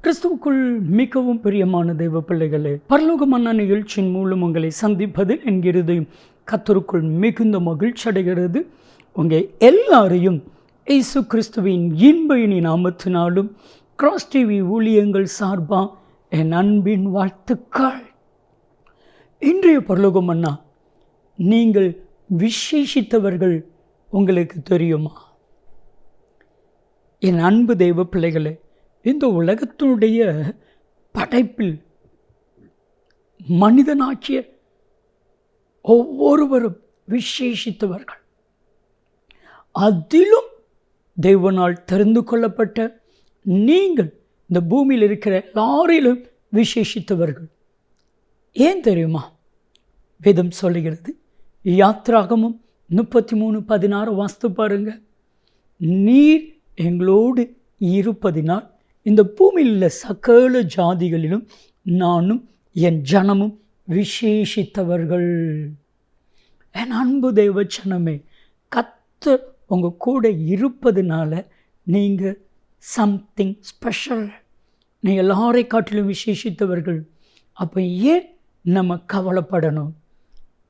கிறிஸ்துவுக்குள் மிகவும் பிரியமான தெய்வ பிள்ளைகளே, பரலோக மன்னா நிகழ்ச்சியின் மூலம் உங்களை சந்திப்பது என்கிறது கர்த்தருக்குள் மிகுந்த மகிழ்ச்சி அடைகிறது. உங்கள் எல்லாரையும் இயேசு கிறிஸ்துவின் இன்ப இனி நாமத்தினாலும் கிராஸ் டிவி ஊழியங்கள் சார்பா என் அன்பின் வாழ்த்துக்கள். இன்றைய பரலோக மன்னா, நீங்கள் விசேஷித்தவர்கள் உங்களுக்கு தெரியுமா? என் அன்பு தெய்வ பிள்ளைகளே, இந்த உலகத்தினுடைய படைப்பில் மனிதனாக்கிய ஒவ்வொருவரும் விசேஷித்தவர்கள். அதிலும் தேவனால் தெரிந்து கொள்ளப்பட்ட நீங்கள் இந்த பூமியில் இருக்கிற எல்லாரிலும் விசேஷித்தவர்கள். ஏன் தெரியுமா? வேதம் சொல்லுகிறது, யாத்ராகமம் 33:16 வாஸ்து பாருங்க. நீர் எங்களோடு இருப்பதினால் இந்த பூமியில் உள்ள சகல ஜாதிகளிலும் நானும் என் ஜனமும் விசேஷித்தவர்கள். என் அன்பு தெய்வ ஜனமே, கர்த்தர் உங்கள் கூட இருப்பதுனால நீங்கள் சம்திங் ஸ்பெஷல். நீங்கள் எல்லாரை காட்டிலும் விசேஷித்தவர்கள். அப்போ ஏன் நம்ம கவலைப்படணும்?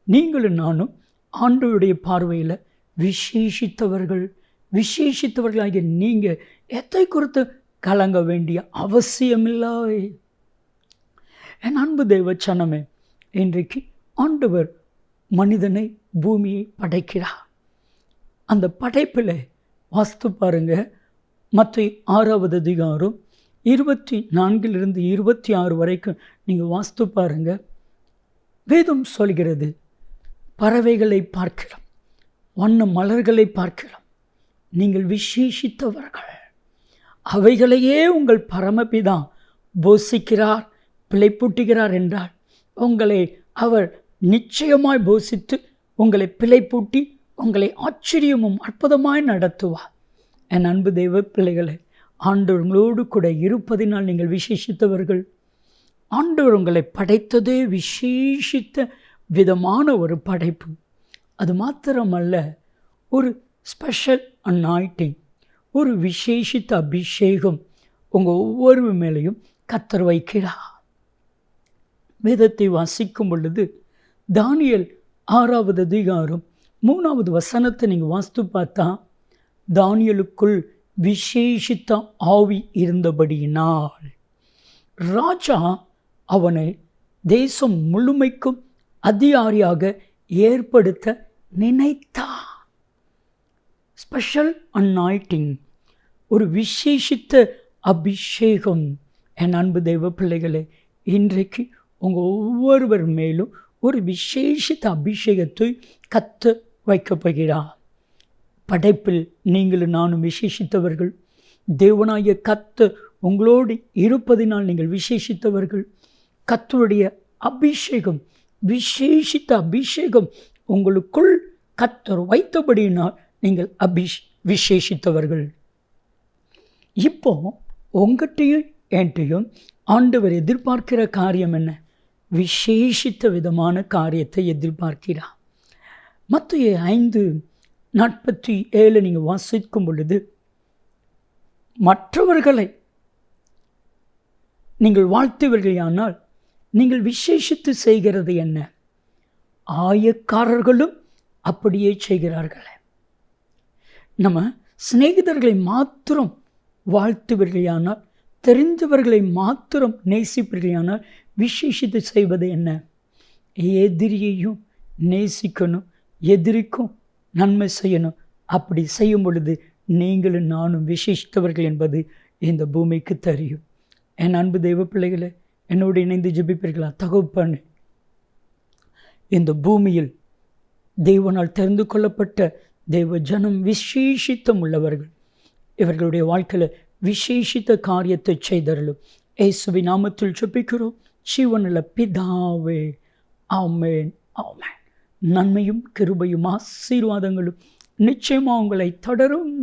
நீங்களும் நானும் ஆண்டவருடைய பார்வையில் விசேஷித்தவர்கள். விசேஷித்தவர்களாகிய நீங்கள் எதை குறித்து கலங்க வேண்டிய அவசியமில்லை. என் அன்பு தெய்வ சனமே, இன்றைக்கு ஆண்டவர் மனிதனை பூமியை படைக்கிறார். அந்த படைப்பில் வாஸ்து பாருங்க, மத்தேயு 6வது அதிகாரம் 24 26 வரைக்கும் நீங்கள் வாஸ்து பாருங்க. வேதம் சொல்கிறது, பறவைகளை பார்க்கிறோம், வண்ண மலர்களை பார்க்கிறோம், நீங்கள் விசேஷித்தவர்கள். அவைகளையே உங்கள் பரமபிதா போஷிக்கிறார், பிழைப்பூட்டுகிறார் என்றால் உங்களை அவர் நிச்சயமாய் போஷித்து உங்களை பிழைப்பூட்டி உங்களை ஆச்சரியமும் அற்புதமாய் நடத்துவார். என் அன்பு தெய்வ பிள்ளைகளை, ஆண்டவர் உங்களோடு கூட இருப்பதினால் நீங்கள் விசேஷித்தவர்கள். ஆண்டவர் உங்களை படைத்ததே விசேஷித்த விதமான ஒரு படைப்பு. அது மாத்திரமல்ல, ஒரு ஸ்பெஷல் அனாயிட்டிங், ஒரு விசேஷித்த அபிஷேகம் உங்கள் ஒவ்வொரு மேலேயும் கர்த்தர் வைக்கிறார். வேதத்தை வாசிக்கும் பொழுது தானியேல் 6வது அதிகாரம் 3வது வசனத்தை நீங்கள் வாசித்து பார்த்தா, தானியேலுக்குள் விசேஷித்த ஆவி இருந்தபடியினால் ராஜா அவனை தேசம் முழுமைக்கும் அதிகாரியாக ஏற்படுத்த நினைத்தார். ஸ்பெஷல் அனாயிட்டிங், ஒரு விசேஷித்த அபிஷேகம். என் அன்பு தெய்வ பிள்ளைகளே, இன்றைக்கு உங்கள் ஒவ்வொருவர் மேலும் ஒரு விசேஷித்த அபிஷேகத்தை கர்த்தர் வைக்கப்படுகிறார். படைப்பில் நீங்களும் நானும் விசேஷித்தவர்கள். தேவனாகிய கர்த்தர் உங்களோடு இருப்பதினால் நீங்கள் விசேஷித்தவர்கள். கர்த்தருடைய அபிஷேகம், விசேஷித்த அபிஷேகம் உங்களுக்குள் கர்த்தர் வைத்தபடியினால் நீங்கள் விசேஷித்தவர்கள். இப்போ உங்கள்கிட்டையும் என்கிட்டையும் ஆண்டவர் எதிர்பார்க்கிற காரியம் என்ன? விசேஷித்த விதமான காரியத்தை எதிர்பார்க்கிறார். மத்தேயு 5:47 நீங்கள் வாசிக்கும் பொழுது, மற்றவர்களை நீங்கள் வாழ்த்துவீர்களானால் நீங்கள் விசேஷித்து செய்கிறது என்ன? ஆயக்காரர்களும் அப்படியே செய்கிறார்களே. நம்ம சிநேகிதர்களை மாத்திரம் வாழ்த்துவீர்களானால், தெரிந்தவர்களை மாத்திரம் நேசிப்பீர்களானால் விசேஷித்து செய்வது என்ன? எதிரியையும் நேசிக்கணும், எதிரிக்கும் நன்மை செய்யணும். அப்படி செய்யும் பொழுது நீங்களும் நானும் விசேஷித்தவர்கள் என்பது இந்த பூமிக்கு தெரியும். என் அன்பு தெய்வ பிள்ளைகளை, என்னோடு இணைந்து ஜெபிப்பீர்களா? தகப்பனே, இந்த பூமியில் தேவனால் தெரிந்து கொள்ளப்பட்ட தேவ ஜனம் விசேஷித்தம் உள்ளவர்கள். இவர்களுடைய வாழ்க்கையில் விசேஷித்த காரியத்தை செய்தருளும். இயேசுவின் நாமத்தில் ஜெபிக்கிறோம் ஜீவனுள்ள பிதாவே, ஆமென், ஆமென். நன்மையும் கிருபையும் ஆசீர்வாதங்களும் நிச்சயமாக உங்களை தொடரும்.